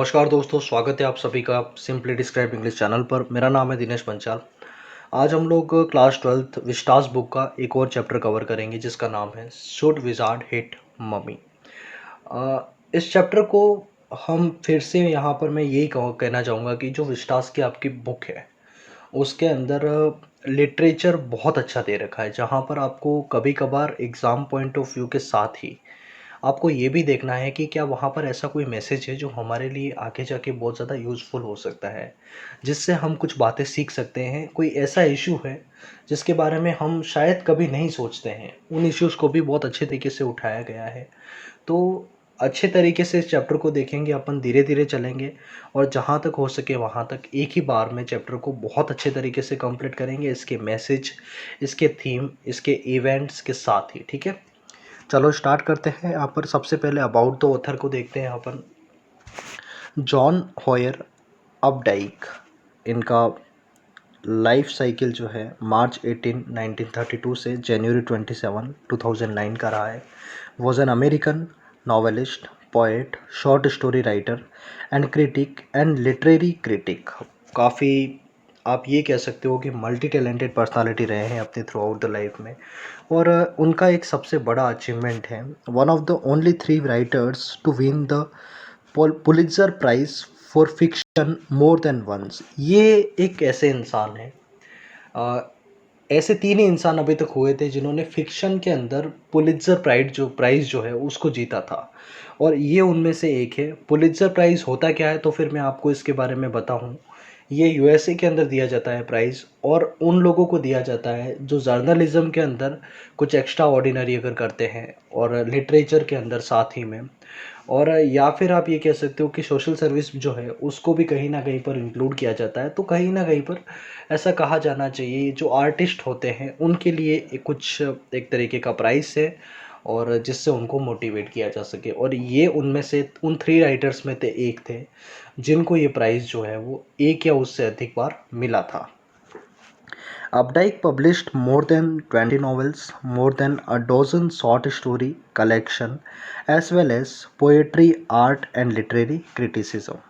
नमस्कार दोस्तों, स्वागत है आप सभी का सिंपली डिस्क्राइब इंग्लिश चैनल पर। मेरा नाम है दिनेश पंचाल। आज हम लोग क्लास 12th विस्टास बुक का एक और चैप्टर कवर करेंगे जिसका नाम है शुड विज़ार्ड हिट मम्मी। इस चैप्टर को हम फिर से यहाँ पर मैं यही कहना चाहूँगा कि जो विस्टास की आपकी बुक है उसके अंदर लिटरेचर बहुत अच्छा दे रखा है, जहाँ पर आपको कभी कभार एग्ज़ाम पॉइंट ऑफ व्यू के साथ ही आपको ये भी देखना है कि क्या वहाँ पर ऐसा कोई मैसेज है जो हमारे लिए आगे जाके बहुत ज़्यादा यूज़फुल हो सकता है, जिससे हम कुछ बातें सीख सकते हैं। कोई ऐसा इशू है जिसके बारे में हम शायद कभी नहीं सोचते हैं, उन इश्यूज़ को भी बहुत अच्छे तरीके से उठाया गया है। तो अच्छे तरीके से इस चैप्टर को देखेंगे अपन, धीरे धीरे चलेंगे और जहाँ तक हो सके वहाँ तक एक ही बार में चैप्टर को बहुत अच्छे तरीके से कंप्लीट करेंगे, इसके मैसेज, इसके थीम, इसके इवेंट्स के साथ ही। ठीक है, चलो स्टार्ट करते हैं। यहाँ पर सबसे पहले अबाउट द ऑथर को देखते हैं। यहाँ पर जॉन हॉयर अपडाइक, इनका लाइफ साइकिल जो है मार्च 18 1932 से जनवरी 27 2009 का रहा है। Was an American novelist, poet, short story writer and critic and literary critic. काफ़ी आप ये कह सकते हो कि मल्टी टैलेंटेड पर्सनालिटी रहे हैं अपने थ्रू आउट द लाइफ में। और उनका एक सबसे बड़ा अचीवमेंट है, one of the only 3 writers to win the Pulitzer prize for fiction more than once. ये एक ऐसे इंसान हैं, ऐसे 3 ही इंसान अभी तक हुए थे जिन्होंने फ़िक्शन के अंदर पुलित्ज़र प्राइज़ जो है उसको जीता था, और ये उनमें से एक है। पुलित्ज़र प्राइज़ होता क्या है, तो फिर मैं आपको इसके बारे में बताऊँ। ये यूएसए के अंदर दिया जाता है प्राइज़, और उन लोगों को दिया जाता है जो जर्नलिज़्म के अंदर कुछ एक्स्ट्रा ऑर्डिनरी अगर करते हैं, और लिटरेचर के अंदर साथ ही में। और या फिर आप ये कह सकते हो कि सोशल सर्विस जो है उसको भी कहीं न कहीं पर इंक्लूड किया जाता है। तो कहीं न कहीं पर ऐसा कहा जाना चाहिए, जो आर्टिस्ट होते हैं उनके लिए एक तरीके का प्राइस है, और जिससे उनको मोटिवेट किया जा सके। और ये उनमें से उन 3 राइटर्स में से एक थे जिनको ये प्राइज़ जो है वो एक या उससे अधिक बार मिला था। Updike published more than 20 novels, more than a dozen short story collection, as well as poetry, art and literary criticism.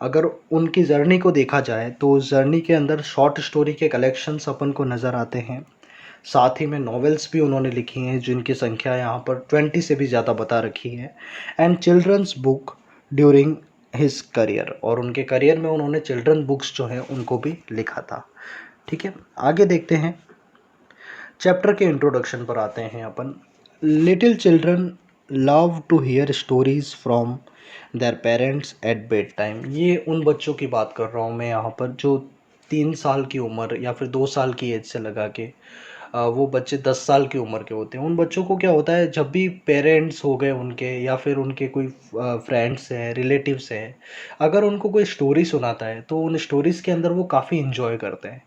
अगर उनकी जर्नी को देखा जाए तो उस जर्नी के अंदर शॉर्ट स्टोरी के कलेक्शंस अपन को नज़र आते हैं, साथ ही में नॉवेल्स भी उन्होंने लिखी हैं जिनकी संख्या यहाँ पर 20 से भी ज़्यादा बता रखी है, and children's book during his career, और उनके करियर में उन्होंने चिल्ड्रन बुक्स जो हैं उनको भी लिखा था। ठीक है, आगे देखते हैं। चैप्टर के इंट्रोडक्शन पर आते हैं अपन। Little children love to hear stories from their parents at bed time. ये उन बच्चों की बात कर रहा हूँ मैं यहाँ पर जो 3 साल की उम्र या फिर 2 साल की एज से लगा के वो बच्चे 10 साल की उम्र के होते हैं। उन बच्चों को क्या होता है, जब भी पेरेंट्स हो गए उनके या फिर उनके कोई फ्रेंड्स हैं, रिलेटिव्स हैं, अगर उनको कोई स्टोरी सुनाता है तो उन स्टोरीज़ के अंदर वो काफ़ी इन्जॉय करते हैं।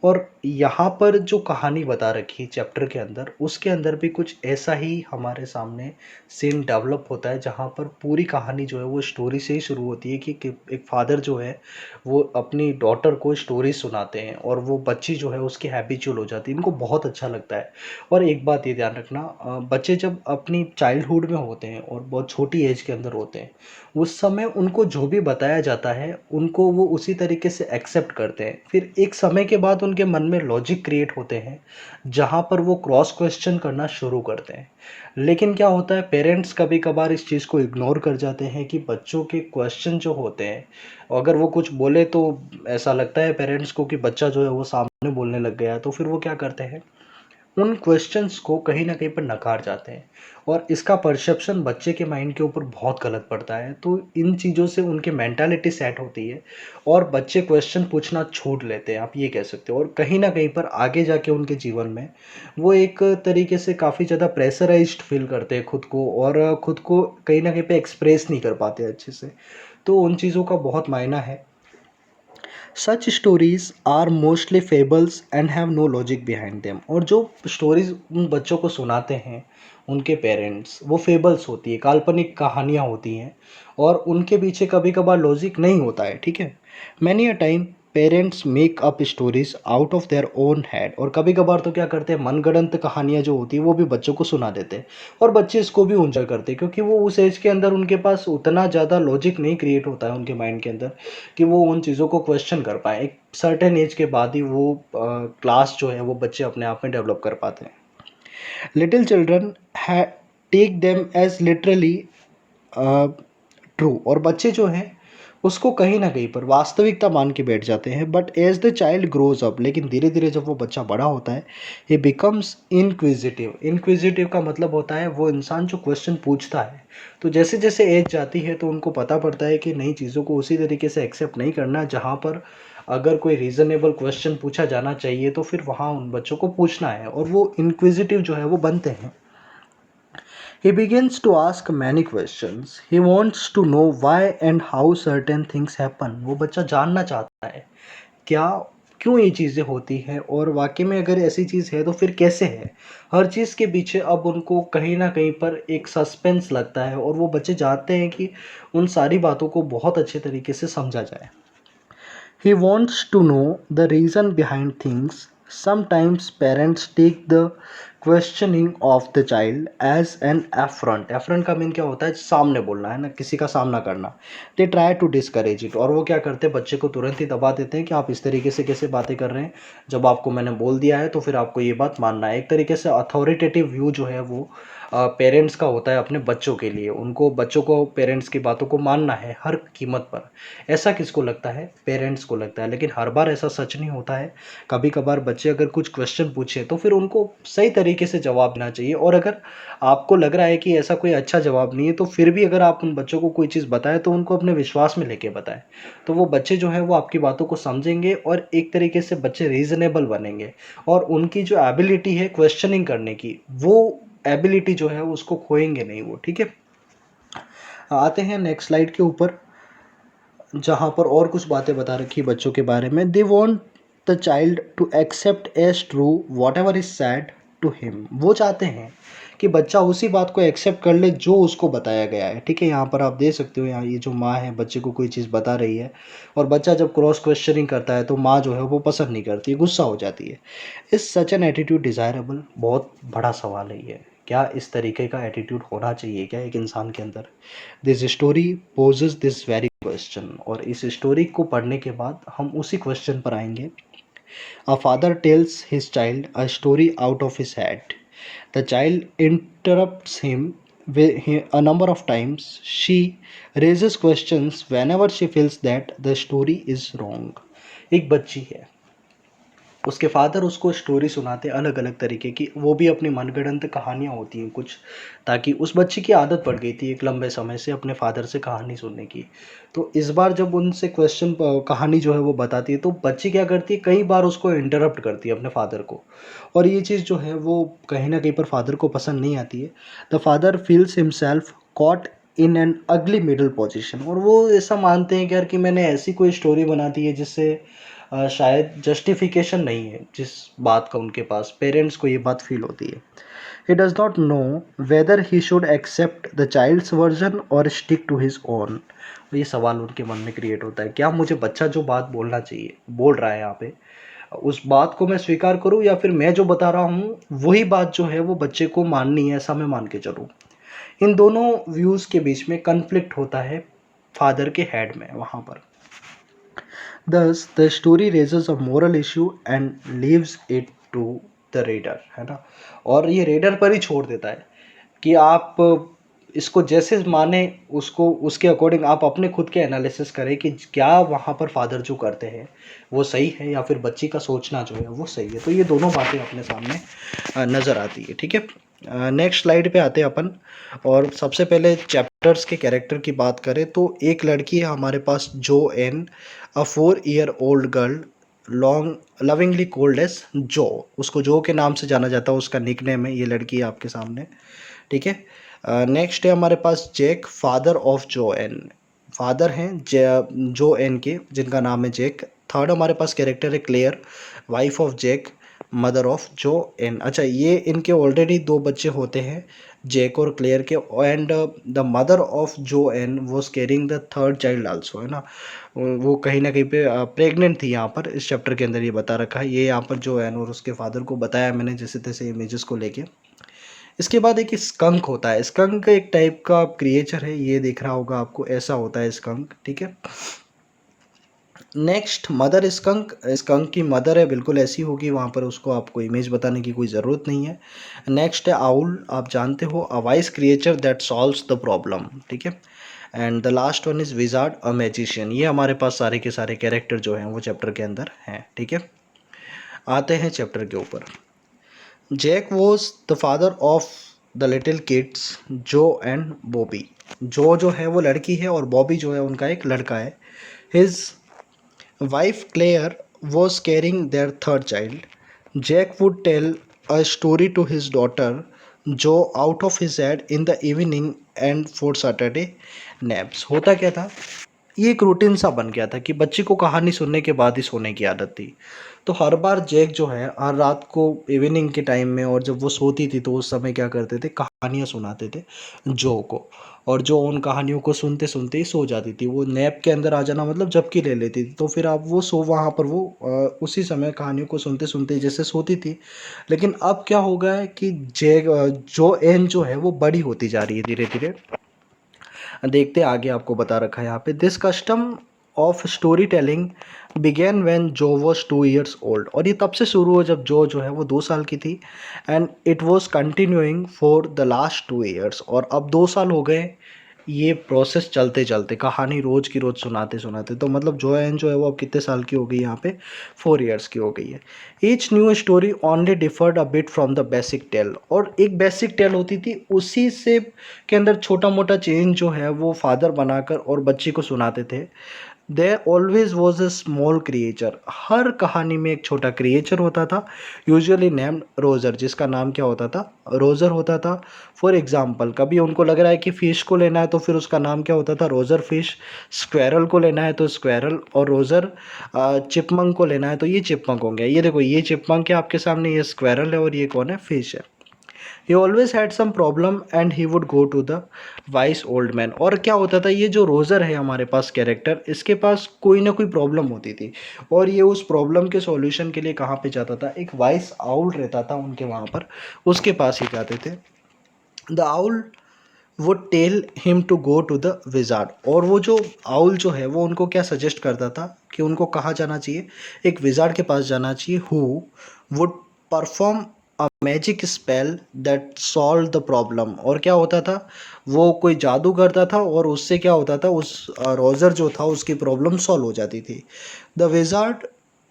और यहाँ पर जो कहानी बता रखी चैप्टर के अंदर, उसके अंदर भी कुछ ऐसा ही हमारे सामने सीन डेवलप होता है, जहाँ पर पूरी कहानी जो है वो स्टोरी से ही शुरू होती है कि एक फादर जो है वो अपनी डॉटर को स्टोरी सुनाते हैं, और वो बच्ची जो है उसकी हैबिचुअल हो जाती है। इनको बहुत अच्छा लगता है। और एक बात ये ध्यान रखना, बच्चे जब अपनी चाइल्डहुड में होते हैं और बहुत छोटी एज के अंदर होते हैं, उस समय उनको जो भी बताया जाता है उनको वो उसी तरीके से एक्सेप्ट करते हैं। फिर एक समय के बाद उनके मन में लॉजिक क्रिएट होते हैं, जहाँ पर वो क्रॉस क्वेश्चन करना शुरू करते हैं। लेकिन क्या होता है, पेरेंट्स कभी कभार इस चीज़ को इग्नोर कर जाते हैं कि बच्चों के क्वेश्चन जो होते हैं, अगर वो कुछ बोले तो ऐसा लगता है पेरेंट्स को कि बच्चा जो है वो सामने बोलने लग गया है, तो फिर वो क्या करते हैं, उन क्वेश्चंस को कहीं न कहीं पर नकार जाते हैं, और इसका परसेप्शन बच्चे के माइंड के ऊपर बहुत गलत पड़ता है। तो इन चीज़ों से उनकी मेंटालिटी सेट होती है और बच्चे क्वेश्चन पूछना छोड़ लेते हैं, आप ये कह सकते हो। और कहीं न कहीं पर आगे जाके उनके जीवन में वो एक तरीके से काफ़ी ज़्यादा प्रेशराइज़्ड फ़ील करते हैं खुद को, और खुद को कहीं न कहीं पे एक्सप्रेस नहीं कर पाते अच्छे से। तो उन चीज़ों का बहुत मायना है। Such stories are mostly fables and have no logic behind them. और जो स्टोरीज उन बच्चों को सुनाते हैं उनके पेरेंट्स, वो फेबल्स होती है, काल्पनिक कहानियाँ होती हैं, और उनके पीछे कभी कभार लॉजिक नहीं होता है। ठीक है, many a time parents make up stories out of their own head, और कभी कभार तो क्या करते हैं, मनगढ़ंत कहानियाँ जो होती है वो भी बच्चों को सुना देते हैं, और बच्चे इसको भी एंजॉय करते हैं क्योंकि वो उस एज के अंदर उनके पास उतना ज़्यादा लॉजिक नहीं क्रिएट होता है उनके माइंड के अंदर कि वो उन चीज़ों को क्वेश्चन कर पाए। एक सर्टेन एज के बाद ही वो क्लास जो है वो बच्चे अपने आप में डेवलप कर पाते हैं। Little children take them as literally true, और बच्चे जो हैं उसको कहीं ना कहीं पर वास्तविकता मान के बैठ जाते हैं। But as the child grows up, लेकिन धीरे धीरे जब वो बच्चा बड़ा होता है, ही बिकम्स इनक्विजिटिव। इनक्विजिटिव का मतलब होता है वो इंसान जो क्वेश्चन पूछता है। तो जैसे जैसे एज जाती है तो उनको पता पड़ता है कि नई चीज़ों को उसी तरीके से एक्सेप्ट नहीं करना, जहाँ पर अगर कोई रीज़नेबल क्वेश्चन पूछा जाना चाहिए तो फिर वहाँ उन बच्चों को पूछना है, और वो इनक्विजिटिव जो है वो बनते हैं। He begins to ask many questions. He wants to know why and how certain things happen. वो बच्चा जानना चाहता है क्या, क्यों ये चीज़ें होती हैं, और वाकई में अगर ऐसी चीज़ है तो फिर कैसे है। हर चीज़ के पीछे अब उनको कहीं ना कहीं पर एक सस्पेंस लगता है, और वो बच्चे चाहते हैं कि उन सारी बातों को बहुत अच्छे तरीके से समझा जाए। He wants to know the reason behind things. Sometimes parents take the questioning of the child as an affront. Affront का मीन क्या होता है, सामने बोलना है ना, किसी का सामना करना। They try to discourage it, और वो क्या करते हैं, बच्चे को तुरंत ही दबा देते हैं कि आप इस तरीके से कैसे बातें कर रहे हैं, जब आपको मैंने बोल दिया है तो फिर आपको ये बात मानना है। एक तरीके से अथॉरिटेटिव व्यू जो है वो पेरेंट्स का होता है अपने बच्चों के लिए। उनको बच्चों को पेरेंट्स की बातों को मानना है हर कीमत पर। ऐसा किसको लगता है, पेरेंट्स को लगता है, लेकिन हर बार ऐसा सच नहीं होता है। कभी कभार बच्चे अगर कुछ क्वेश्चन पूछे तो फिर उनको सही तरीके से जवाब देना चाहिए, और अगर आपको लग रहा है कि ऐसा कोई अच्छा जवाब नहीं है तो फिर भी अगर आप उन बच्चों को कोई चीज़ बताएं तो उनको अपने विश्वास में लेके बताएं। तो वो बच्चे जो है वो आपकी बातों को समझेंगे, और एक तरीके से बच्चे रीजनेबल बनेंगे, और उनकी जो एबिलिटी है क्वेश्चनिंग करने की, वो एबिलिटी जो है उसको खोएंगे नहीं वो। ठीक है, आते हैं नेक्स्ट स्लाइड के ऊपर, जहाँ पर और कुछ बातें बता रखी है बच्चों के बारे में। They want the child to accept as true whatever is said to him. वो चाहते हैं कि बच्चा उसी बात को एक्सेप्ट कर ले जो उसको बताया गया है। ठीक है, यहाँ पर आप देख सकते हो, यहाँ ये जो माँ है बच्चे को कोई चीज़ बता रही है, और बच्चा जब क्रॉस क्वेश्चनिंग करता है तो माँ जो है वो पसंद नहीं करती, गुस्सा हो जाती है। Is such an attitude desirable? बहुत बड़ा सवाल है ये। क्या इस तरीके का एटीट्यूड होना चाहिए क्या एक इंसान के अंदर? This story poses this very question, और इस स्टोरी को पढ़ने के बाद हम उसी क्वेश्चन पर आएंगे। A father tales his child a story out of his head. The child interrupts him a number of times. She raises questions whenever she feels that the story is wrong. एक बच्ची है, उसके father उसको story सुनाते अलग अलग तरीके की, वो भी अपनी मनगढ़ंत कहानियाँ होती हैं कुछ, ताकि उस बच्चे की आदत पड़ गई थी एक लंबे समय से अपने फादर से कहानी सुनने की। तो इस बार जब उनसे क्वेश्चन कहानी जो है वो बताती है तो बच्ची क्या करती है, कई बार उसको इंटरप्ट करती है अपने फादर को, और ये चीज़ जो है वो कहीं ना कहीं पर फादर को पसंद नहीं आती है। The father feels himself caught in an अगली मिडल पोजिशन, और वो ऐसा मानते हैं कि यार कि मैंने ऐसी कोई स्टोरी बना दी है जिससे शायद जस्टिफिकेशन नहीं है जिस बात का उनके पास। पेरेंट्स को ये बात फील होती है। He does not know whether he should accept the child's version और स्टिक टू हिज ओन। ये सवाल उनके मन में क्रिएट होता है, क्या मुझे बच्चा जो बात बोलना चाहिए बोल रहा है यहाँ पे, उस बात को मैं स्वीकार करूँ, या फिर मैं जो बता रहा हूँ वही बात जो है वो बच्चे को माननी है, ऐसा मैं मान के चलूँ। इन दोनों व्यूज़ के बीच में कन्फ्लिक्ट होता है फादर के हेड में वहाँ पर। Thus, the story raises a moral issue and leaves it to the reader, है ना, और ये रीडर पर ही छोड़ देता है कि आप इसको जैसे माने उसको उसके अकॉर्डिंग आप अपने खुद के एनालिसिस करें कि क्या वहाँ पर फादर जो करते हैं वो सही है, या फिर बच्ची का सोचना जो है वो सही है। तो ये दोनों बातें अपने सामने नज़र आती है। ठीक है, नेक्स्ट स्लाइड पे आते हैं अपन, और सबसे पहले चैप्टर्स के कैरेक्टर की बात करें तो एक लड़की है हमारे पास, Jo an, a 4 year old girl, long lovingly called as Jo. उसको जो के नाम से जाना जाता है, उसका निक नेम है, ये लड़की है आपके सामने। ठीक है, नेक्स्ट है हमारे पास Jack, father of Jo N. Father हैं जो एन के, जिनका नाम है जैक। थर्ड हमारे पास कैरेक्टर है Claire, wife of Jack. Mother of Jo Ann. अच्छा, ये इनके ऑलरेडी दो बच्चे होते हैं, जैक और क्लेयर के, and the mother of Jo Ann was carrying the third child also, है ना। वो कहीं ना कहीं पे प्रेग्नेंट थी, यहाँ पर इस चैप्टर के अंदर ये बता रखा है। ये यहाँ पर जो एन और उसके फादर को बताया मैंने जैसे तैसे इमेजेस को लेके। इसके बाद एक स्कंक होता है। स्कंक एक टाइप का क्रिएचर है, ये दिख रहा होगा आपको, ऐसा होता है स्कंक, ठीक है। Next mother skunk. स्कंक की मदर है, बिल्कुल ऐसी होगी, वहाँ पर उसको आपको इमेज बताने की कोई ज़रूरत नहीं है। नेक्स्ट है आउल, आप जानते हो, अ vice creature that solves the problem, ठीक है। And the last one is wizard, a magician. ये हमारे पास सारे के सारे कैरेक्टर जो हैं वो चैप्टर के अंदर हैं, ठीक है। आते हैं चैप्टर के ऊपर। Jack was the father of the little kids Jo and Bobby. जो है वो लड़की है और बॉबी जो है उनका एक लड़का है। His wife Claire was carrying their third child. Jack would tell a story to his daughter Joe out of his head in the evening and for Saturday naps. होता क्या था, ये एक रूटीन सा बन गया था कि बच्चे को कहानी सुनने के बाद ही सोने की आदत थी। तो हर बार जैक जो है हर रात को इवनिंग के टाइम में, और जब वो सोती थी तो उस समय क्या करते थे, कहानियाँ सुनाते थे जो को। और जो उन कहानियों को सुनते सुनते ही सो जाती थी। वो नैप के अंदर आ जाना मतलब झपकी ले लेती थी, तो फिर आप वो सो वहाँ पर वो उसी समय कहानियों को सुनते सुनते जैसे सोती थी। लेकिन अब क्या हो गया है कि जैक जो एन जो है वो बड़ी होती जा रही है धीरे धीरे। देखते आगे, आपको बता रखा है यहाँ पे। This custom of story telling began when Jo was 2 years old. और ये तब से शुरू हो जब जो है वो 2 साल की थी। And it was continuing for the last 2 years। और अब 2 साल हो गए ये प्रोसेस चलते चलते, कहानी रोज की रोज सुनाते सुनाते। तो मतलब जोएन जो है वो अब कितने साल की हो गई यहाँ पे, 4 years की हो गई है। Each new story only differed a bit from the basic tale. और एक बेसिक टेल होती थी, उसी से के अंदर छोटा मोटा चेंज जो है वो फादर बनाकर और बच्ची को सुनाते थे। There always was a small creature. हर कहानी में एक छोटा क्रिएचर होता था, यूजुअली नेम्ड रोजर, जिसका नाम क्या होता था, रोजर होता था। फॉर एग्जाम्पल, कभी उनको लग रहा है कि फिश को लेना है तो फिर उसका नाम क्या होता था, रोजर फिश। स्क्वेरल को लेना है तो स्क्वेरल, और रोजर चिपमंक को लेना है तो ये चिपमंक हो गया। ये देखो, ये चिपमंक है आपके सामने, ये स्क्वेरल है, और ये कौन है, फिश है। He always had some problem and he would go to the wise old man. और क्या होता था, ये जो रोज़र है हमारे पास कैरेक्टर, इसके पास कोई ना कोई प्रॉब्लम होती थी, और ये उस प्रॉब्लम के सॉल्यूशन के लिए कहाँ पे जाता था, एक वाइस आउल रहता था उनके वहाँ पर, उसके पास ही जाते थे। The owl would tell him to go to the wizard. और वो जो आउल जो है वो उनको क्या सजेस्ट करता था कि उनको कहाँ जाना चाहिए, एक विजार्ड के पास जाना चाहिए, who would perform a magic spell that solve the problem. और क्या होता था, वो कोई जादू करता था और उससे क्या होता था, उस रोजर जो था उसकी प्रॉब्लम सॉल्व हो जाती थी। The wizard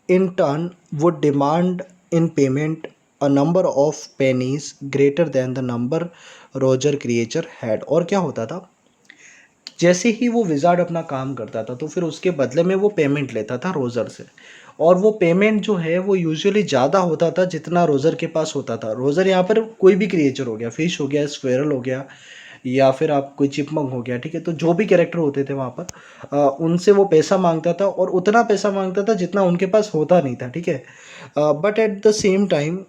in turn would demand in payment a number of pennies greater than the number Roger creature had. और क्या होता था, जैसे ही वो विजार्ड अपना काम करता था तो फिर उसके बदले में वो पेमेंट लेता था रोजर से। और वो पेमेंट जो है वो यूजुअली ज़्यादा होता था जितना रोजर के पास होता था। रोजर यहाँ पर कोई भी क्रिएचर हो गया, फिश हो गया, स्क्वेरल हो गया, या फिर आप कोई चिपमंक हो गया, ठीक है। तो जो भी कैरेक्टर होते थे वहाँ पर उनसे वो पैसा मांगता था, और उतना पैसा मांगता था जितना उनके पास होता नहीं था, ठीक है। But at the same time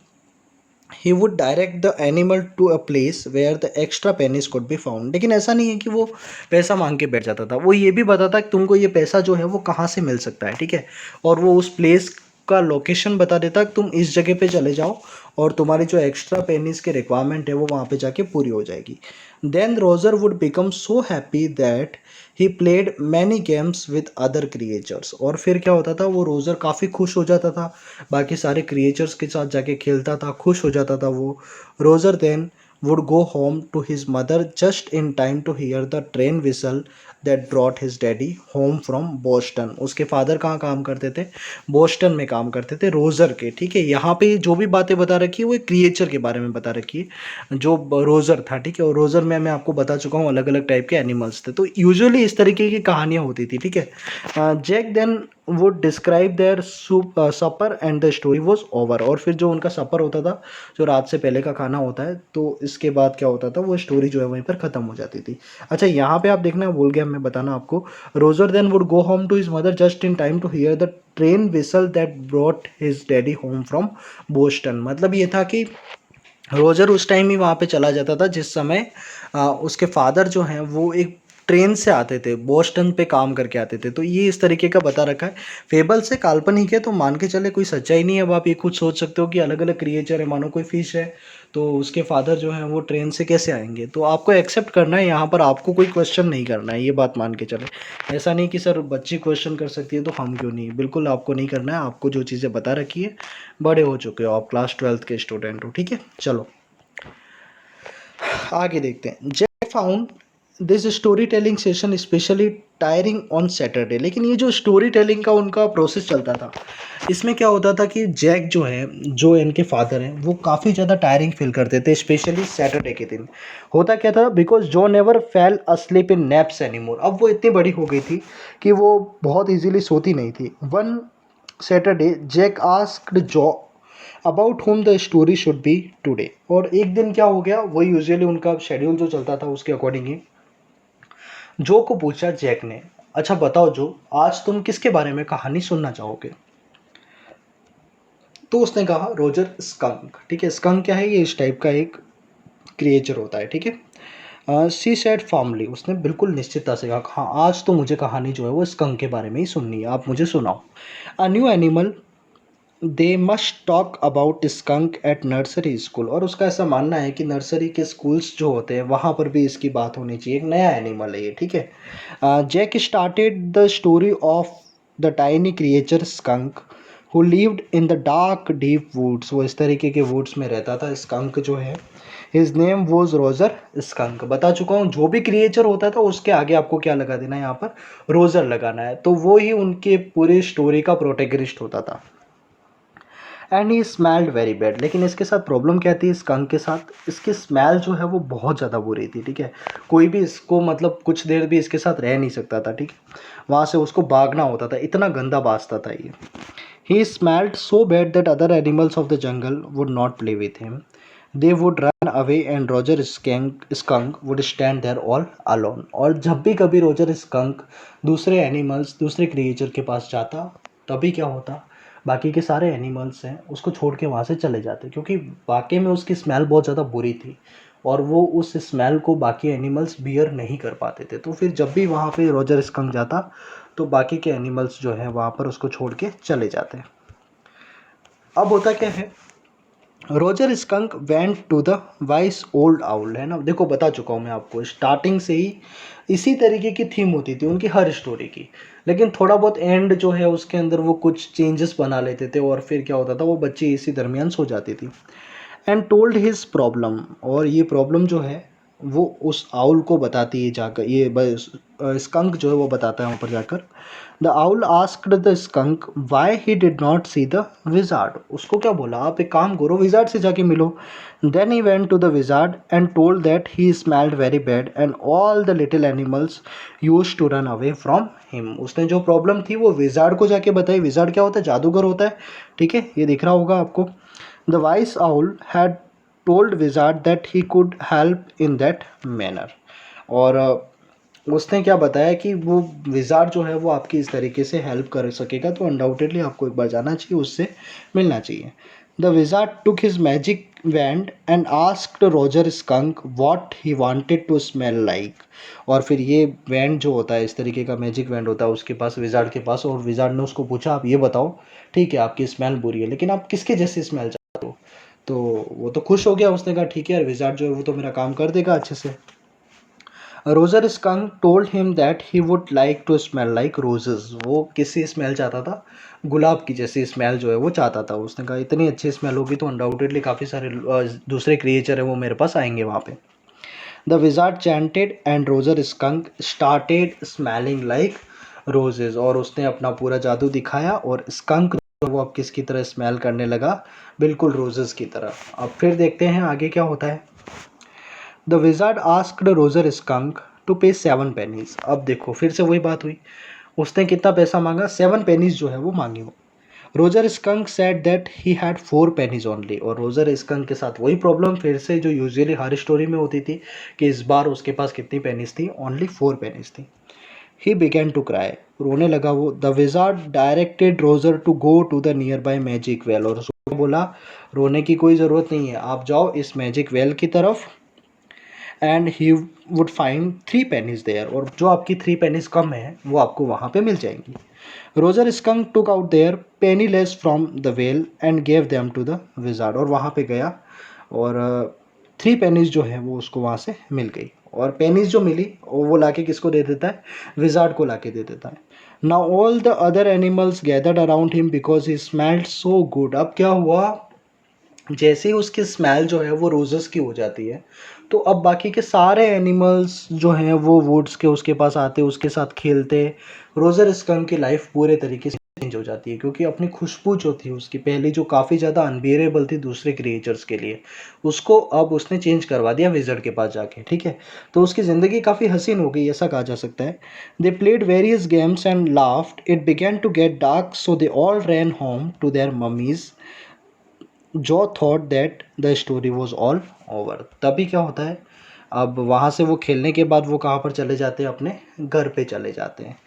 he would direct the animal to a place where the extra pennies could be found. लेकिन ऐसा नहीं है कि वो पैसा मांग के बैठ जाता था, वो ये भी बताता कि तुमको ये पैसा जो है वो कहाँ से मिल सकता है, ठीक है। और वो उस प्लेस का लोकेशन बता देता कि तुम इस जगह पे चले जाओ और तुम्हारी जो एक्स्ट्रा पेनिस की रिक्वायरमेंट है वो वहाँ पे जाके पूरी हो जाएगी। Then Roger would become so happy that he played many games with other creatures. और फिर क्या होता था, वो रोजर काफ़ी खुश हो जाता था, बाकी सारे क्रिएचर्स के साथ जाके खेलता था, खुश हो जाता था वो। Roger then would go home to his mother just in time to hear the train whistle that brought his daddy home from Boston। उसके फादर कहाँ काम करते थे, बोस्टन में काम करते थे, रोजर के, ठीक है। यहाँ पे जो भी बातें बता रखी है वो एक क्रिएचर के बारे में बता रखी है जो रोजर था, ठीक है। और रोजर में मैं आपको बता चुका हूँ अलग अलग टाइप के एनिमल्स थे। तो यूजुअली इस तरीके की कहानियाँ होती थी, ठीक है। Jack then would describe their supper and the story was over. और फिर जो उनका सपर होता था, जो रात से पहले का खाना होता है, तो इसके बाद क्या होता था, वो स्टोरी जो है वहीं पर ख़त्म हो जाती थी। अच्छा, यहाँ पे आप देखना, भूल गया मैं बताना आपको। Roger then would go home to his mother just in time to hear the train whistle that brought his daddy home from Boston. मतलब ये था कि रोजर उस टाइम ही वहाँ पे चला जाता था जिस समय उसके फादर जो हैं वो एक ट्रेन से आते थे, बोस्टन पे काम करके आते थे। तो ये इस तरीके का बता रखा है। फेबल से काल्पनिक है तो मान के चले कोई सच्चाई नहीं है। अब आप ये खुद सोच सकते हो कि अलग अलग क्रिएचर है, मानो कोई फिश है तो उसके फादर जो हैं वो ट्रेन से कैसे आएंगे। तो आपको एक्सेप्ट करना है, यहाँ पर आपको कोई क्वेश्चन नहीं करना है, ये बात मान के चले। ऐसा नहीं कि सर बच्ची क्वेश्चन कर सकती है तो हम क्यों नहीं, बिल्कुल आपको नहीं करना है। आपको जो चीज़ें बता रखी है, बड़े हो चुके हो आप, क्लास 12th के स्टूडेंट हो, ठीक है। चलो आगे देखते हैं। Jack found this story telling session specially tiring on Saturday. लेकिन ये जो स्टोरी टेलिंग का उनका प्रोसेस चलता था, इसमें क्या होता था कि जैक जो है, जो इनके फादर हैं, वो काफ़ी ज़्यादा टायरिंग फील करते थे, स्पेशली सैटरडे के दिन। होता क्या था, बिकॉज जो नेवर फेल अस्लीप इन नैप्स एनीमोर। अब वो इतनी बड़ी हो गई थी कि वो बहुत इजीली सोती नहीं थी। वन सैटरडे जैक आस्क्ड जो about home the story should be today. और एक दिन क्या हो गया, वही यूजुअली उनका शेड्यूल जो चलता था उसके अकॉर्डिंग ही जो को पूछा जैक ने, अच्छा बताओ जो, आज तुम किसके बारे में कहानी सुनना चाहोगे। तो उसने कहा रोजर स्कंक। ठीक है, स्कंक क्या है, ये इस टाइप का एक क्रिएचर होता है, ठीक है। सी सेड फॉर्मली, उसने बिल्कुल निश्चितता से कहा हाँ आज तो मुझे कहानी जो है वो स्कंक के बारे में ही सुननी है, आप मुझे सुनाओ। A new animal they must talk about skunk at nursery school. और उसका ऐसा मानना है कि नर्सरी के स्कूल्स जो होते हैं वहाँ पर भी इसकी बात होनी चाहिए, एक नया एनिमल है ये, ठीक है। Jack started the story of the tiny creature skunk who lived in the dark deep woods. वो इस तरीके के वुड्स में रहता था स्कंक जो है। His name was Roger skunk. बता चुका हूँ, जो भी क्रिएचर होता था उसके आगे आपको क्या लगा देना है, यहाँ पर रोजर लगाना है, तो वो ही उनके पूरी स्टोरी का प्रोटेगनिस्ट होता था। And he smelled very bad. लेकिन इसके साथ प्रॉब्लम क्या थी, स्कंक के साथ, इसकी स्मेल जो है वो बहुत ज़्यादा बुरी थी, ठीक है। कोई भी इसको मतलब कुछ देर भी इसके साथ रह नहीं सकता था, ठीक है। वहाँ से उसको भागना होता था, इतना गंदा बाजता था ये। He smelled so bad that other animals of the jungle would not play with him. They would run away and Roger skunk would stand there all alone. और जब भी कभी रोजर स्कंक दूसरे एनिमल्स, दूसरे क्रिएचर के पास जाता, तभी क्या होता, बाकी के सारे एनिमल्स हैं उसको छोड़ के वहाँ से चले जाते, क्योंकि वाकई में उसकी स्मेल बहुत ज़्यादा बुरी थी और वो उस स्मेल को बाकी एनिमल्स बियर नहीं कर पाते थे। तो फिर जब भी वहाँ पे रोजर स्कंक जाता तो बाकी के एनिमल्स जो है वहाँ पर उसको छोड़ के चले जाते। अब होता क्या है, Roger skunk went to the wise old owl, है ना। देखो बता चुका हूँ मैं आपको, स्टार्टिंग से ही इसी तरीके की थीम होती थी उनकी हर स्टोरी की। लेकिन थोड़ा बहुत एंड जो है उसके अंदर वो कुछ चेंजेस बना लेते थे और फिर क्या होता था, वो बच्ची इसी दरमियान सो जाती थी। And told his problem. और ये प्रॉब्लम जो है वो उस आउल को बताती है जाकर, ये स्कंक जो है वो बताता है ऊपर जाकर। The owl asked the skunk why he did not see the wizard. उसको क्या बोला, आप एक काम करो विजार्ड से जाके मिलो। Then he went to the wizard and told that he smelled very bad and all the little animals used to run away from him. उसने जो प्रॉब्लम थी वो विजार्ड को जाके बताई। विजार्ड क्या होता है, जादूगर होता है, ठीक है, ये दिख रहा होगा आपको। The vice owl had told wizard that he could help in that manner. और उसने क्या बताया कि वो विज़ार्ड जो है वो आपकी इस तरीके से हेल्प कर सकेगा, तो अनडाउटेडली आपको एक बार जाना चाहिए, उससे मिलना चाहिए। The wizard took his magic wand and asked Roger skunk what he wanted to smell like. और फिर ये वैंड जो होता है, इस तरीके का मैजिक वैंड होता है उसके पास, विज़ार्ड के पास, और विज़ार्ड ने उसको पूछा आप ये बताओ, ठीक है आपकी स्मेल बुरी है लेकिन आप किसके जैसी स्मेल चाहते हो। तो वो तो खुश हो गया, उसने कहा ठीक है यार, विज़ार्ड जो है वो तो मेरा काम कर देगा अच्छे से। Roger skunk told him that he would like to smell like roses. वो किसी स्मेल चाहता था, गुलाब की जैसी स्मेल जो है वो चाहता था। उसने कहा इतनी अच्छी स्मेल होगी तो अनडाउटेडली काफ़ी सारे दूसरे क्रिएचर है वो मेरे पास आएंगे वहाँ पे। The wizard chanted and Roger skunk started smelling like roses. और उसने अपना पूरा जादू दिखाया और स्कंक जो वो अब किसकी तरह स्मेल करने लगा, बिल्कुल रोजेस की तरह। अब फिर देखते हैं आगे क्या होता है। The wizard asked Roger skunk to pay 7 pennies. अब देखो फिर से वही बात हुई, उसने कितना पैसा मांगा? 7 पेनीज जो है वो मांगी वो। Roger skunk said that he had 4 pennies only, और रोजर स्कंक के साथ वही प्रॉब्लम फिर से जो यूजुअली हर स्टोरी में होती थी कि इस बार उसके पास कितनी पेनीज थी? ओनली 4 पेनीज थी। ही बिगैन टू क्राई, रोने लगा वो। The wizard directed Roger to go to the nearby magic well, और उसको बोला रोने की कोई ज़रूरत नहीं है, आप जाओ इस मैजिक वेल की तरफ, and he would find 3 pennies there, और जो आपकी 3 पेनीज कम है वो आपको वहाँ पे मिल जाएंगी। Roger skunk took out their penniless from the well and gave them to the wizard, और वहाँ पे गया और 3 पेनीज जो है वो उसको वहाँ से मिल गई, और पेनीज जो मिली वो लाके किसको दे देता है? विजार्ड को लाके दे देता है। Now all the other animals gathered around him because he smelled so good. अब क्या हुआ, जैसे ही उसकी स्मेल जो है वो रोजेस की हो जाती है, तो अब बाकी के सारे एनिमल्स जो हैं वो वुड्स के उसके पास आते, उसके साथ खेलते। रोजर स्कंक की लाइफ पूरे तरीके से चेंज हो जाती है, क्योंकि अपनी खुशबू जो थी उसकी पहले जो काफ़ी ज़्यादा अनबियरेबल थी दूसरे क्रिएचर्स के लिए, उसको अब उसने चेंज करवा दिया विज़र्ड के पास जाके, ठीक है। तो उसकी ज़िंदगी काफ़ी हसीन हो गई, ऐसा कहा जा सकता है। They played various games and laughed. It began to get dark, so they all ran home to their mummies. Jo thought that the story was all over. तभी क्या होता है, अब वहाँ से वो खेलने के बाद वो कहाँ पर चले जाते हैं? अपने घर पे चले जाते हैं।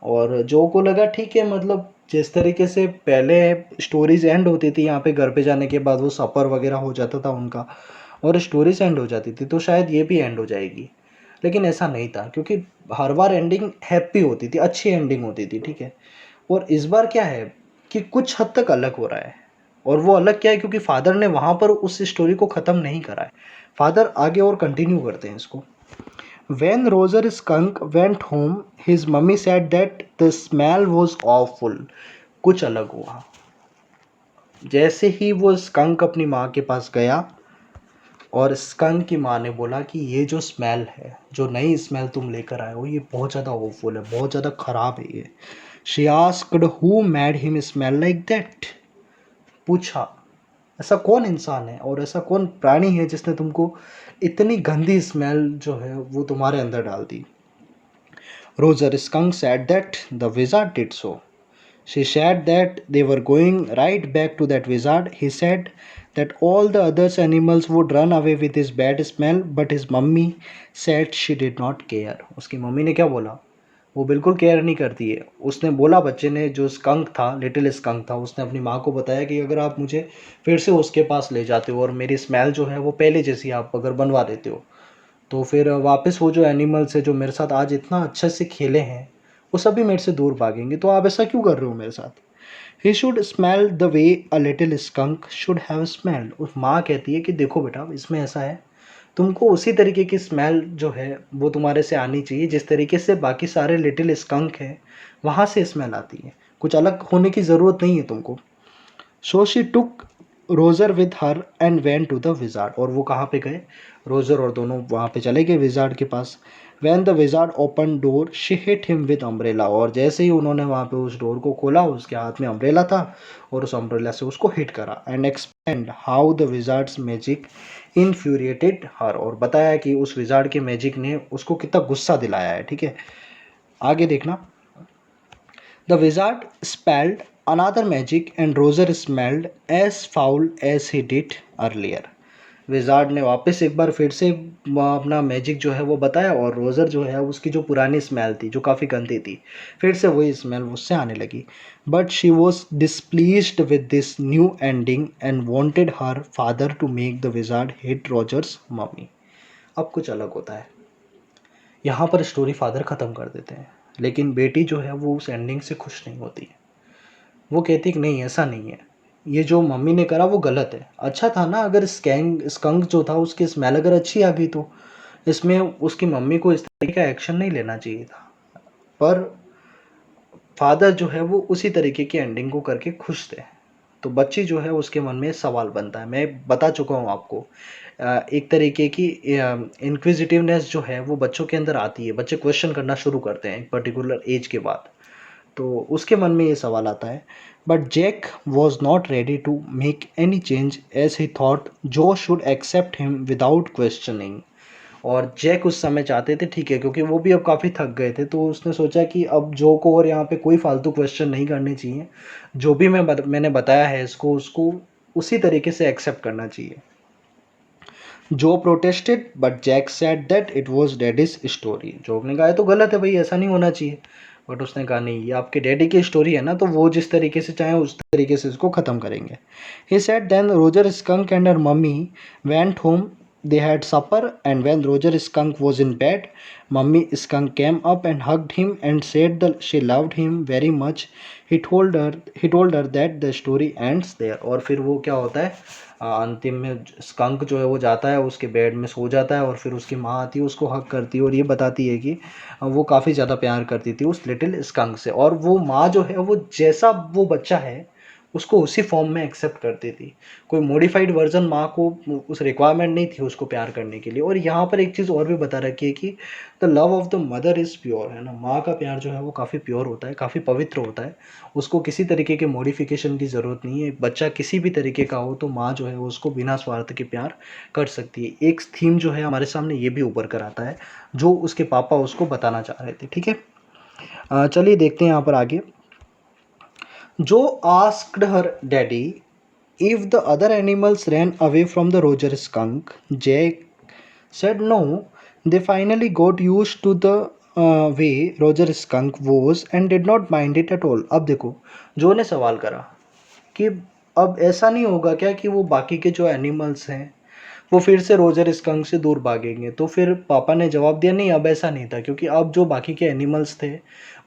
और जो को लगा ठीक है, मतलब जिस तरीके से पहले स्टोरीज एंड होती थी यहाँ पे घर पे जाने के बाद वो सफ़र वगैरह हो जाता था उनका और स्टोरीज एंड हो जाती थी, तो शायद ये भी एंड हो जाएगी। लेकिन ऐसा नहीं था, क्योंकि हर बार एंडिंग हैप्पी होती थी, अच्छी एंडिंग होती थी, ठीक है। और इस बार क्या है कि कुछ हद तक अलग हो रहा है, और वो अलग क्या है, क्योंकि फादर ने वहाँ पर उस स्टोरी को ख़त्म नहीं करा है, फादर आगे और कंटिन्यू करते हैं इसको। When Roger Skunk went home, his mummy said that the smell was awful. कुछ अलग हुआ। जैसे ही वो स्कंक अपनी माँ के पास गया, और स्कंक की माँ ने बोला कि ये जो स्मेल है, जो नई स्मेल तुम लेकर आए हो, ये बहुत ज़्यादा awful है, बहुत ज़्यादा ख़राब है ये। She asked who made him smell like that. पूछा ऐसा कौन इंसान है और ऐसा कौन प्राणी है जिसने तुमको इतनी गंदी स्मेल जो है वो तुम्हारे अंदर डाल दी। Roger skunk said that the wizard did so. She said that they were going right back to that wizard. He said that all the other animals would run away with his bad smell, but his mummy said she did not care. उसकी mummy ने क्या बोला? वो बिल्कुल care नहीं करती है। उसने बोला, बच्चे ने, जो स्कंक था, लिटिल स्कंक था, उसने अपनी माँ को बताया कि अगर आप मुझे फिर से उसके पास ले जाते हो और मेरी स्मेल जो है वो पहले जैसी आप अगर बनवा देते हो, तो फिर वापस वो जो एनिमल्स है जो मेरे साथ आज इतना अच्छे से खेले हैं वो सभी मेरे से दूर भागेंगे। तो आप ऐसा क्यों कर रहे हो मेरे साथ? He should smell the way a little skunk should have smelled. उस माँ कहती है कि देखो बेटा, इसमें ऐसा है, तुमको उसी तरीके की स्मेल जो है वो तुम्हारे से आनी चाहिए जिस तरीके से बाकी सारे लिटिल स्कंक हैं वहाँ से स्मेल आती है। कुछ अलग होने की ज़रूरत नहीं है तुमको। So she took Roger with her and went to the wizard. और वो कहाँ पे गए? रोजर और दोनों वहाँ पे चले गए विजार्ड के पास। When the wizard open door she hit him with umbrella. और जैसे ही उन्होंने वहाँ पे उस डोर को खोला, उसके हाथ में अम्ब्रेला था और उस अम्ब्रेला से उसको हिट करा। And explained how the wizard's magic infuriated her. और बताया कि उस विजार्ड के मैजिक ने उसको कितना गुस्सा दिलाया है, ठीक है। आगे देखना। The wizard spelled another magic and Roger smelled as foul as he did earlier. Wizard ने वापस एक बार फिर से अपना मैजिक जो है वो बताया, और रोज़र जो है उसकी जो पुरानी स्मेल थी जो काफ़ी गंदी थी, फिर से वही स्मेल उससे आने लगी। But she was displeased with this new ending and wanted her father to make the wizard hit Roger's mummy. अब कुछ अलग होता है, यहाँ पर स्टोरी फादर ख़त्म कर देते हैं, लेकिन बेटी जो है वो उस एंडिंग से खुश नहीं होती है। वो कहती कि नहीं, ऐसा नहीं है, ये जो मम्मी ने करा वो गलत है। अच्छा था ना अगर स्कंक जो था उसकी स्मेल अगर अच्छी आ गई, तो इसमें उसकी मम्मी को इस तरीके का एक्शन नहीं लेना चाहिए था। पर फादर जो है वो उसी तरीके की एंडिंग को करके खुश थे। तो बच्ची जो है उसके मन में सवाल बनता है। मैं बता चुका हूँ आपको, एक तरीके की इंक्विजिटिवनेस जो है वो बच्चों के अंदर आती है। बच्चे क्वेश्चन करना शुरू करते हैं एक पर्टिकुलर एज के बाद, तो उसके मन में ये सवाल आता है। But Jack was not ready to make any change as he thought Jo should accept him without questioning. और जैक उस समय चाहते थे ठीक है, क्योंकि वो भी अब काफ़ी थक गए थे, तो उसने सोचा कि अब जो को और यहाँ पे कोई फालतू क्वेश्चन नहीं करने चाहिए, जो भी मैंने बताया है इसको उसको उसी तरीके से एक्सेप्ट करना चाहिए। Jo protested but Jack said that it was daddy's story. Jo ने कहा है तो गलत है भाई, ऐसा नहीं होना चाहिए, बट उसने कहा नहीं ये आपके डैडी की स्टोरी है ना, तो वो जिस तरीके से चाहे उस तरीके से इसको ख़त्म करेंगे। He said then Roger skunk and her mommy went home, they had supper, and when Roger Skunk was in bed, Mummy Skunk came up and hugged him and said that she loved him very much. He told her that the story ends there. और फिर वो क्या होता है, अंतिम में skunk जो है वो जाता है उसके बेड में सो जाता है, और फिर उसकी माँ आती है उसको हक करती है और ये बताती है कि वो काफ़ी ज़्यादा प्यार करती थी उस लिटिल स्कंक से, और वो माँ जो है वो जैसा वो बच्चा है उसको उसी फॉर्म में एक्सेप्ट करती थी। कोई मॉडिफाइड वर्जन माँ को उस रिक्वायरमेंट नहीं थी उसको प्यार करने के लिए। और यहाँ पर एक चीज़ और भी बता रखी है कि the love of the mother is pure, है ना, माँ का प्यार जो है वो काफ़ी प्योर होता है, काफ़ी पवित्र होता है, उसको किसी तरीके के मॉडिफिकेशन की ज़रूरत नहीं है। एक बच्चा किसी भी तरीके का हो तो माँ जो है उसको बिना स्वार्थ के प्यार कर सकती है। एक थीम जो है हमारे सामने ये भी उभर कर आता है जो उसके पापा उसको बताना चाह रहे थे। ठीक है, चलिए देखते हैं यहाँ पर आगे। जो asked her daddy if the other animals ran away from the Roger skunk, Jack said no. They finally got used to the way Roger skunk was and did not mind it at all. अब देखो, जो ने सवाल करा कि अब ऐसा नहीं होगा क्या कि वो बाकी के जो एनिमल्स हैं वो फिर से रोजर स्कंक से दूर भागेंगे, तो फिर पापा ने जवाब दिया नहीं, अब ऐसा नहीं था, क्योंकि अब जो बाकी के एनिमल्स थे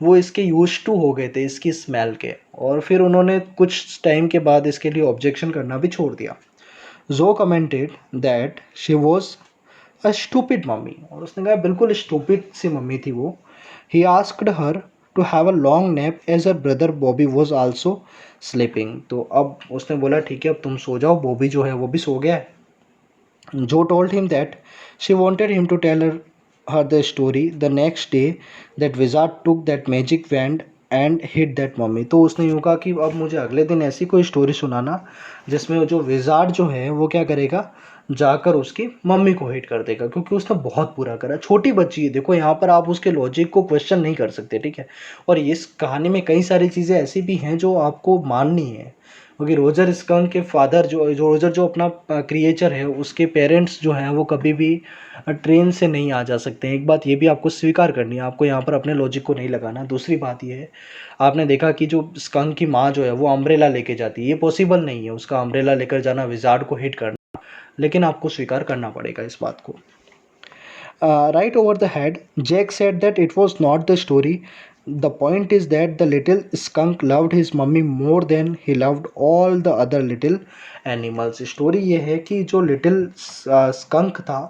वो इसके यूज टू हो गए थे इसकी स्मेल के, और फिर उन्होंने कुछ टाइम के बाद इसके लिए ऑब्जेक्शन करना भी छोड़ दिया। Jo commented that she was a stupid mommy, और उसने कहा बिल्कुल स्टूपिड सी मम्मी थी वो। He asked her to have a long nap as her brother Bobby was also sleeping. तो अब उसने बोला ठीक है अब तुम सो जाओ, बॉबी जो है वो भी सो गया है। Joe told him that she wanted him to tell her the story the next day that wizard took that magic wand and hit that mummy। तो उसने यूँ कहा कि अब मुझे अगले दिन ऐसी कोई स्टोरी सुनाना जिसमें जो विजार्ड जो है वो क्या करेगा, जाकर उसकी मम्मी को हिट कर देगा, क्योंकि उसने बहुत बुरा करा। छोटी बच्ची है, देखो यहाँ पर आप उसके लॉजिक को क्वेश्चन नहीं कर सकते, ठीक है। और इस कहानी में कई सारी चीज़ें ऐसी भी हैं जो आपको माननी है, क्योंकि रोजर स्कंक के फादर जो रोजर जो अपना क्रिएचर है उसके पेरेंट्स जो हैं वो कभी भी ट्रेन से नहीं आ जा सकते हैं। एक बात ये भी आपको स्वीकार करनी है, आपको यहाँ पर अपने लॉजिक को नहीं लगाना। दूसरी बात ये है, आपने देखा कि जो स्कंक की माँ जो है वो अम्ब्रेला लेके जाती है, ये पॉसिबल नहीं है उसका अम्ब्रेला लेकर जाना, विजार्ड को हिट करना, लेकिन आपको स्वीकार करना पड़ेगा इस बात को। Right over the head, Jake said that it was not the story. The point is that the little skunk loved his mummy more than he loved all the other little animals. Story ये है कि जो little skunk था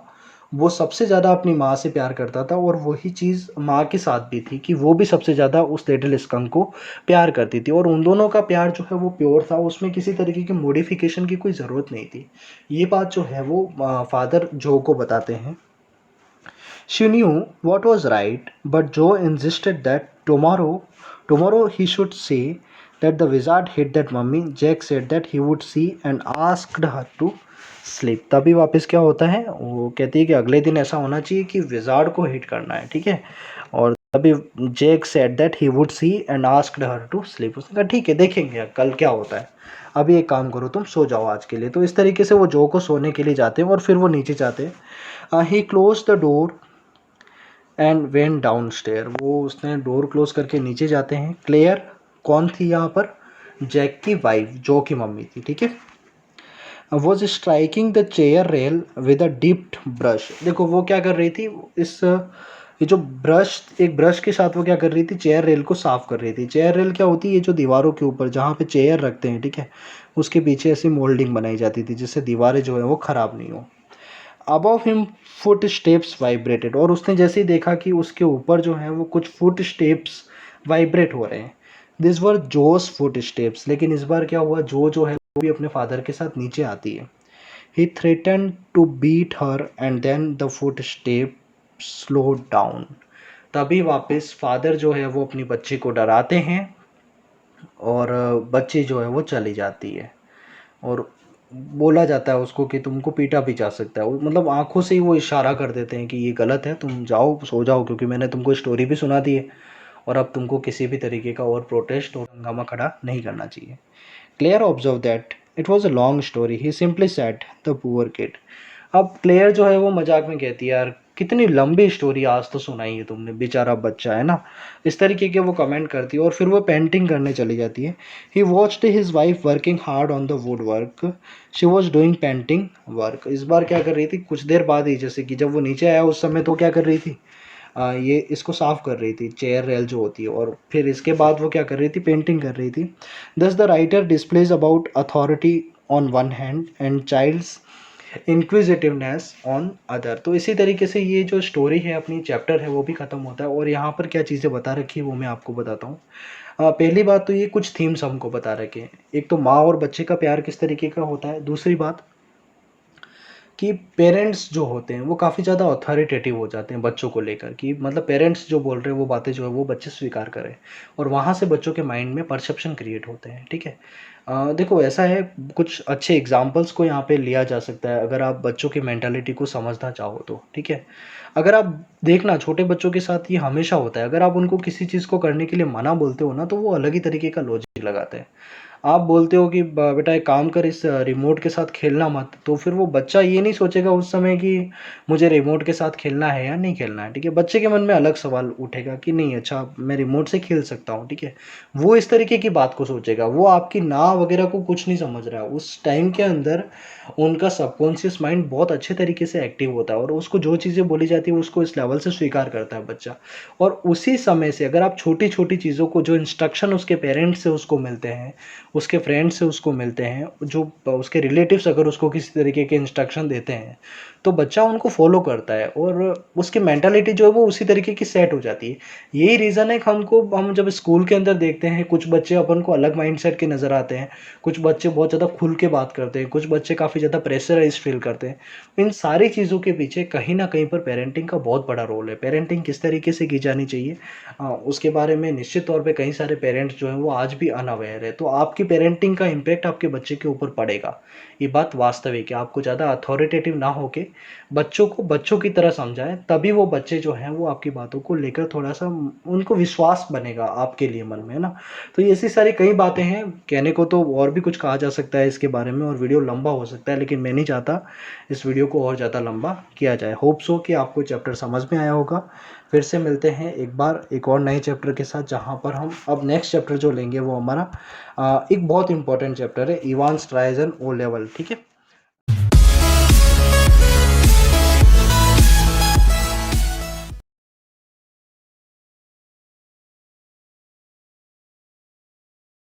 वो सबसे ज़्यादा अपनी माँ से प्यार करता था, और वही चीज़ माँ के साथ भी थी कि वो भी सबसे ज़्यादा उस लिटिल स्कंक को प्यार करती थी, और उन दोनों का प्यार जो है वो प्योर था, उसमें किसी तरीके की मॉडिफिकेशन की कोई ज़रूरत नहीं थी। ये बात जो है वो फादर जो को बताते हैं। She knew what was right, but Joe insisted that tomorrow he should say that the wizard hit that mummy. Jack said that he would see and asked her to sleep. तभी वापस क्या होता है, वो कहती है कि अगले दिन ऐसा होना चाहिए कि विजार्ड को हिट करना है, ठीक है। और तभी Jack said that he would see and asked her to sleep. उसने कहा ठीक है देखेंगे कल क्या होता है, अभी एक काम करो तुम सो जाओ आज के लिए। तो इस तरीके से वो जो को सोने के लिए जाते हैं और फिर वो नीचे जाते हैं। He close the door and went down stair, वो उसने डोर क्लोज करके नीचे जाते हैं। क्लेयर कौन थी यहाँ पर, जैक की वाइफ, जो की मम्मी थी, ठीक है। Was striking the chair rail with a dipped brush. देखो वो क्या कर रही थी, ये जो ब्रश, एक ब्रश के साथ वो क्या कर रही थी, चेयर रेल को साफ कर रही थी। चेयर रेल क्या होती है, ये जो दीवारों के ऊपर जहाँ पे चेयर रखते हैं, ठीक है, उसके पीछे ऐसी मोल्डिंग बनाई जाती थी जिससे दीवारें जो है वो ख़राब नहीं हो। Above him foot steps vibrated, और उसने जैसे ही देखा कि उसके ऊपर जो है वो कुछ फुट स्टेप्स वाइब्रेट हो रहे हैं। This were Jo's footsteps, लेकिन इस बार क्या हुआ, जो है वो भी अपने फादर के साथ नीचे आती है। He threaten to beat her and then the foot step slow down. तभी वापस फादर जो है वो अपनी बच्ची को डराते हैं और बच्ची जो है वो चली जाती है। और बोला जाता है उसको कि तुमको पीटा भी जा सकता है, मतलब आंखों से ही वो इशारा कर देते हैं कि ये गलत है, तुम जाओ सो जाओ, क्योंकि मैंने तुमको स्टोरी भी सुना दी है और अब तुमको किसी भी तरीके का और प्रोटेस्ट और हंगामा खड़ा नहीं करना चाहिए। Claire observe that it was a long story, he simply said the poor kid. अब क्लेयर जो है वो मजाक में कहती है, यार कितनी लंबी स्टोरी आज तो सुनाई है तुमने, बेचारा बच्चा है ना, इस तरीके के वो कमेंट करती है और फिर वो पेंटिंग करने चली जाती है। He watched his wife working hard on the wood work, she was doing painting work. इस बार क्या कर रही थी, कुछ देर बाद ही, जैसे कि जब वो नीचे आया उस समय तो क्या कर रही थी, ये इसको साफ कर रही थी, चेयर रेल जो होती है, और फिर इसके बाद वो क्या कर रही थी, पेंटिंग कर रही थी। Thus the writer displays about authority on one hand and child's inquisitiveness on other. तो इसी तरीके से ये जो स्टोरी है, अपनी चैप्टर है, वो भी ख़त्म होता है। और यहाँ पर क्या चीज़ें बता रखी है वो मैं आपको बताता हूँ। पहली बात तो ये कुछ थीम्स हमको बता रखे हैं। एक तो माँ और बच्चे का प्यार किस तरीके का होता है। दूसरी बात कि पेरेंट्स जो होते हैं वो काफ़ी ज़्यादा अथॉरिटेटिव हो जाते हैं बच्चों को लेकर, कि मतलब पेरेंट्स जो बोल रहे हैं वो बातें जो है वो बच्चे स्वीकार करें, और वहाँ से बच्चों के माइंड में परसेप्शन क्रिएट होते हैं। ठीक है। देखो ऐसा है, कुछ अच्छे एग्जांपल्स को यहाँ पे लिया जा सकता है अगर आप बच्चों की मेंटालिटी को समझना चाहो तो। ठीक है। अगर आप देखना, छोटे बच्चों के साथ ये हमेशा होता है, अगर आप उनको किसी चीज़ को करने के लिए मना बोलते हो ना, तो वो अलग ही तरीके का लॉजिक लगाते हैं। आप बोलते हो कि बेटा एक काम कर, इस रिमोट के साथ खेलना मत, तो फिर वो बच्चा ये नहीं सोचेगा उस समय कि मुझे रिमोट के साथ खेलना है या नहीं खेलना है। ठीक है। बच्चे के मन में अलग सवाल उठेगा कि नहीं, अच्छा मैं रिमोट से खेल सकता हूँ। ठीक है। वो इस तरीके की बात को सोचेगा, वो आपकी ना वगैरह को कुछ नहीं समझ रहा है। उस टाइम के अंदर उनका सबकॉन्शियस माइंड बहुत अच्छे तरीके से एक्टिव होता है, और उसको जो चीज़ें बोली जाती है उसको इस लेवल से स्वीकार करता है बच्चा। और उसी समय से अगर आप छोटी छोटी चीज़ों को, जो इंस्ट्रक्शन उसके पेरेंट्स से उसको मिलते हैं, उसके फ्रेंड्स से उसको मिलते हैं, जो उसके रिलेटिव्स अगर उसको किसी तरीके के इंस्ट्रक्शन देते हैं, तो बच्चा उनको फॉलो करता है और उसकी मेंटालिटी जो है वो उसी तरीके की सेट हो जाती है। यही रीज़न है कि हम जब स्कूल के अंदर देखते हैं, कुछ बच्चे अपन को अलग माइंडसेट के नज़र आते हैं, कुछ बच्चे बहुत ज़्यादा खुल के बात करते हैं, कुछ बच्चे काफ़ी ज़्यादा प्रेशराइज फील करते हैं। इन सारी चीज़ों के पीछे कहीं ना कहीं पर पेरेंटिंग का बहुत बड़ा रोल है। पेरेंटिंग किस तरीके से की जानी चाहिए, उसके बारे में निश्चित तौर पे कई सारे पेरेंट्स जो हैं वो आज भी अनअवेयर है। तो आपकी पेरेंटिंग का इम्पैक्ट आपके बच्चे के ऊपर पड़ेगा, ये बात वास्तविक है। आपको ज़्यादा अथॉरिटेटिव ना होके बच्चों को बच्चों की तरह समझाएं, तभी वो बच्चे जो हैं वो आपकी बातों को लेकर थोड़ा सा उनको विश्वास बनेगा आपके लिए मन में, है ना। तो ये ऐसी सारी कई बातें हैं, कहने को तो और भी कुछ कहा जा सकता है इसके बारे में, और वीडियो लंबा हो सकता है, लेकिन मैं नहीं चाहता इस वीडियो को और ज़्यादा लंबा किया जाए। होप सो कि आपको चैप्टर समझ में आया होगा। फिर से मिलते हैं एक बार एक और नए चैप्टर के साथ, जहाँ पर हम अब नेक्स्ट चैप्टर जो लेंगे वो हमारा एक बहुत इंपॉर्टेंट चैप्टर है, इवान स्ट्राइजन ओ लेवल। ठीक है।